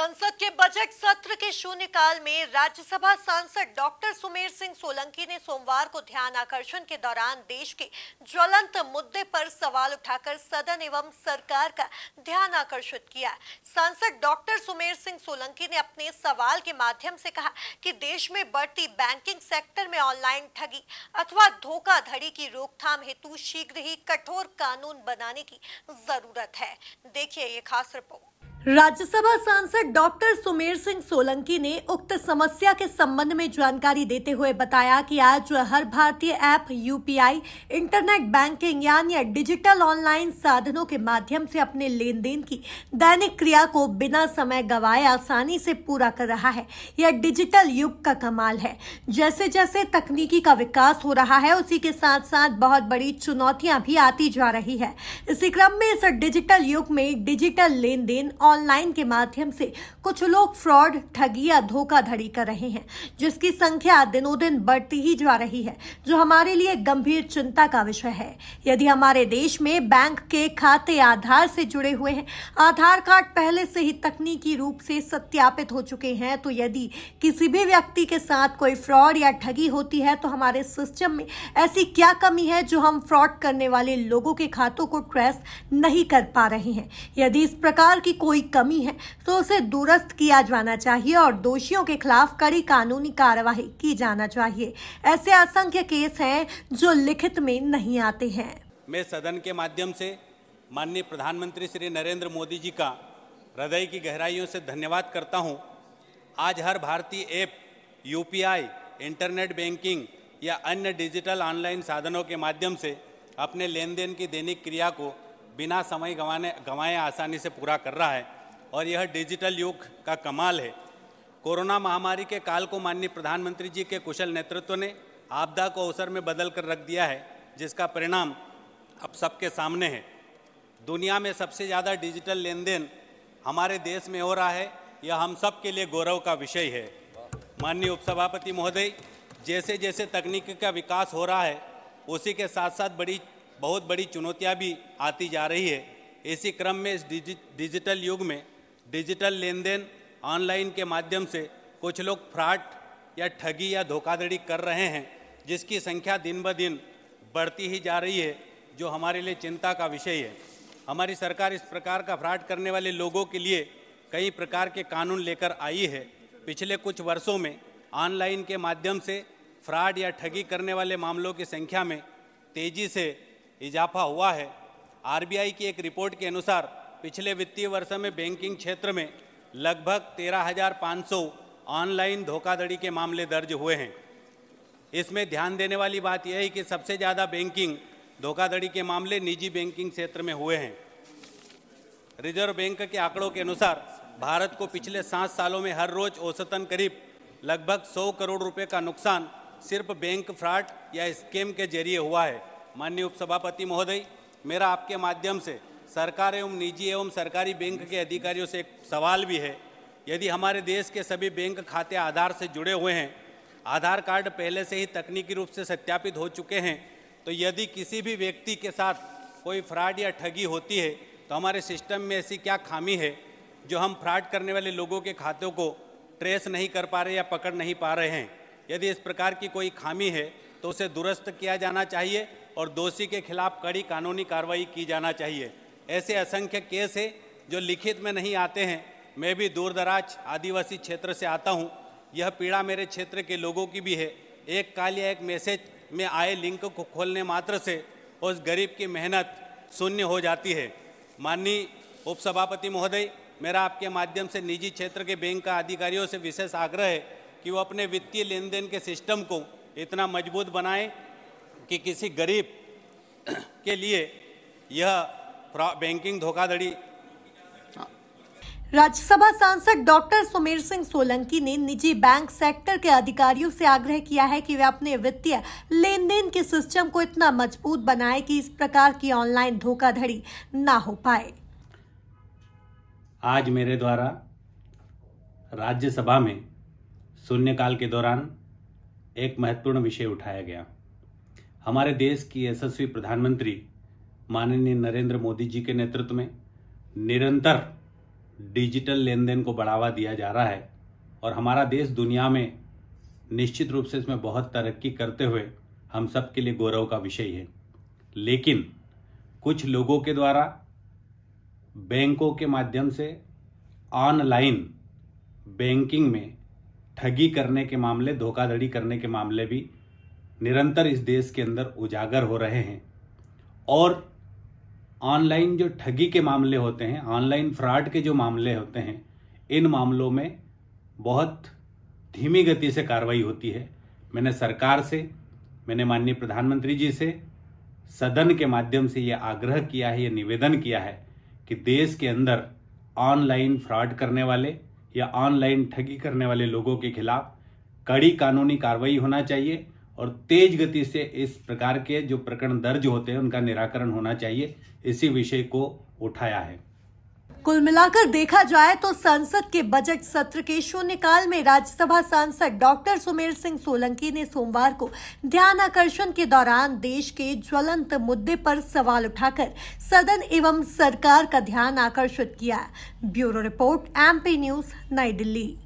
संसद के बजट सत्र के शून्यकाल में राज्यसभा सांसद डॉक्टर सुमेर सिंह सोलंकी ने सोमवार को ध्यान आकर्षण के दौरान देश के ज्वलंत मुद्दे पर सवाल उठाकर सदन एवं सरकार का ध्यान आकर्षित किया। सांसद डॉक्टर सुमेर सिंह सोलंकी ने अपने सवाल के माध्यम से कहा कि देश में बढ़ती बैंकिंग सेक्टर में ऑनलाइन ठगी अथवा धोखाधड़ी की रोकथाम हेतु शीघ्र ही कठोर कानून बनाने की जरूरत है। देखिए ये खास रिपोर्ट। राज्यसभा सांसद डॉक्टर सुमेर सिंह सोलंकी ने उक्त समस्या के संबंध में जानकारी देते हुए बताया कि आज हर भारतीय ऐप यूपीआई, इंटरनेट बैंकिंग यानी डिजिटल ऑनलाइन साधनों के माध्यम से अपने लेन देन की दैनिक क्रिया को बिना समय गंवाए आसानी से पूरा कर रहा है। यह डिजिटल युग का कमाल है। जैसे जैसे तकनीकी का विकास हो रहा है, उसी के साथ साथ बहुत बड़ी चुनौतियां भी आती जा रही है। इसी क्रम में इस डिजिटल युग में डिजिटल लेन देन ऑनलाइन के माध्यम से कुछ लोग फ्रॉड, ठगी या धोखाधड़ी कर रहे हैं, जिसकी संख्या दिनों दिन बढ़ती ही जा रही है, जो हमारे लिए गंभीर चिंता का विषय है। यदि हमारे देश में बैंक के खाते आधार से जुड़े हुए हैं, आधार कार्ड पहले से ही तकनीकी रूप से सत्यापित हो चुके हैं, तो यदि किसी भी व्यक्ति के साथ कोई फ्रॉड या ठगी होती है, तो हमारे सिस्टम में ऐसी क्या कमी है जो हम फ्रॉड करने वाले लोगों के खातों को ट्रेस नहीं कर पा रहे हैं। यदि इस प्रकार की कोई कमी है तो उसे दुरुस्त किया जाना चाहिए और दोषियों के खिलाफ कड़ी कानूनी कार्रवाई की जाना चाहिए। ऐसे असंख्य केस हैं जो लिखित में नहीं आते हैं। मैं सदन के माध्यम से माननीय प्रधानमंत्री श्री नरेंद्र मोदी जी का हृदय की गहराइयों से धन्यवाद करता हूं। आज हर भारतीय ऐप, यूपीआई, इंटरनेट बैंकिंग या अन्य डिजिटल ऑनलाइन साधनों के माध्यम से अपने लेन देन की दैनिक क्रिया को बिना समय गंवाए आसानी से पूरा कर रहा है और यह डिजिटल युग का कमाल है। कोरोना महामारी के काल को माननीय प्रधानमंत्री जी के कुशल नेतृत्व ने आपदा को अवसर में बदल कर रख दिया है, जिसका परिणाम अब सबके सामने है। दुनिया में सबसे ज़्यादा डिजिटल लेन देन हमारे देश में हो रहा है, यह हम सब के लिए गौरव का विषय है। माननीय उपसभापति महोदय, जैसे जैसे तकनीकी का विकास हो रहा है, उसी के साथ साथ बहुत बड़ी चुनौतियाँ भी आती जा रही है। इसी क्रम में इस डिजिटल युग में डिजिटल लेन देन ऑनलाइन के माध्यम से कुछ लोग फ्रॉड या ठगी या धोखाधड़ी कर रहे हैं, जिसकी संख्या दिन ब दिन बढ़ती ही जा रही है, जो हमारे लिए चिंता का विषय है। हमारी सरकार इस प्रकार का फ्रॉड करने वाले लोगों के लिए कई प्रकार के कानून लेकर आई है। पिछले कुछ वर्षों में ऑनलाइन के माध्यम से फ्रॉड या ठगी करने वाले मामलों की संख्या में तेजी से इजाफा हुआ है। आरबीआई की एक रिपोर्ट के अनुसार पिछले वित्तीय वर्ष में बैंकिंग क्षेत्र में लगभग 13,500 ऑनलाइन धोखाधड़ी के मामले दर्ज हुए हैं। इसमें ध्यान देने वाली बात यह है कि सबसे ज़्यादा बैंकिंग धोखाधड़ी के मामले निजी बैंकिंग क्षेत्र में हुए हैं। रिजर्व बैंक के आंकड़ों के अनुसार भारत को पिछले 7 सालों में हर रोज औसतन करीब लगभग 100 करोड़ रुपए का नुकसान सिर्फ बैंक फ्रॉड या स्कैम के जरिए हुआ है। माननीय उपसभापति महोदय, मेरा आपके माध्यम से सरकार एवं निजी एवं सरकारी बैंक के अधिकारियों से एक सवाल भी है। यदि हमारे देश के सभी बैंक खाते आधार से जुड़े हुए हैं, आधार कार्ड पहले से ही तकनीकी रूप से सत्यापित हो चुके हैं, तो यदि किसी भी व्यक्ति के साथ कोई फ्रॉड या ठगी होती है, तो हमारे सिस्टम में ऐसी क्या खामी है जो हम फ्रॉड करने वाले लोगों के खातों को ट्रेस नहीं कर पा रहे या पकड़ नहीं पा रहे हैं। यदि इस प्रकार की कोई खामी है तो उसे दुरुस्त किया जाना चाहिए और दोषी के खिलाफ कड़ी कानूनी कार्रवाई की जाना चाहिए। ऐसे असंख्य केस है जो लिखित में नहीं आते हैं। मैं भी दूर दराज आदिवासी क्षेत्र से आता हूं। यह पीड़ा मेरे क्षेत्र के लोगों की भी है। एक कॉल या एक मैसेज में आए लिंक को खोलने मात्र से उस गरीब की मेहनत शून्य हो जाती है। माननीय उपसभापति महोदय, मेरा आपके माध्यम से निजी क्षेत्र के बैंक का अधिकारियों से विशेष आग्रह है कि वो अपने वित्तीय लेन देन के सिस्टम को इतना मजबूत बनाएं कि किसी गरीब के लिए यह बैंकिंग धोखाधड़ी। राज्यसभा सांसद डॉक्टर सुमेर सिंह सोलंकी ने निजी बैंक सेक्टर के अधिकारियों से आग्रह किया है कि वे अपने वित्तीय लेन देन के सिस्टम को इतना मजबूत बनाएं कि इस प्रकार की ऑनलाइन धोखाधड़ी ना हो पाए। आज मेरे द्वारा राज्यसभा में शून्यकाल के दौरान एक महत्वपूर्ण विषय उठाया गया। हमारे देश की यशस्वी प्रधानमंत्री माननीय नरेंद्र मोदी जी के नेतृत्व में निरंतर डिजिटल लेन देन को बढ़ावा दिया जा रहा है और हमारा देश दुनिया में निश्चित रूप से इसमें बहुत तरक्की करते हुए हम सब के लिए गौरव का विषय है। लेकिन कुछ लोगों के द्वारा बैंकों के माध्यम से ऑनलाइन बैंकिंग में ठगी करने के मामले, धोखाधड़ी करने के मामले भी निरंतर इस देश के अंदर उजागर हो रहे हैं। और ऑनलाइन जो ठगी के मामले होते हैं, ऑनलाइन फ्रॉड के जो मामले होते हैं, इन मामलों में बहुत धीमी गति से कार्रवाई होती है। मैंने सरकार से, मैंने माननीय प्रधानमंत्री जी से सदन के माध्यम से यह आग्रह किया है, यह निवेदन किया है कि देश के अंदर ऑनलाइन फ्रॉड करने वाले या ऑनलाइन ठगी करने वाले लोगों के खिलाफ कड़ी कानूनी कार्रवाई होना चाहिए और तेज गति से इस प्रकार के जो प्रकरण दर्ज होते हैं उनका निराकरण होना चाहिए। इसी विषय को उठाया है। कुल मिलाकर देखा जाए तो संसद के बजट सत्र के शून्यकाल में राज्यसभा सांसद डॉक्टर सुमेर सिंह सोलंकी ने सोमवार को ध्यानाकर्षण के दौरान देश के ज्वलंत मुद्दे पर सवाल उठाकर सदन एवं सरकार का ध्यान आकर्षित किया। ब्यूरो रिपोर्ट, MP न्यूज, नई दिल्ली।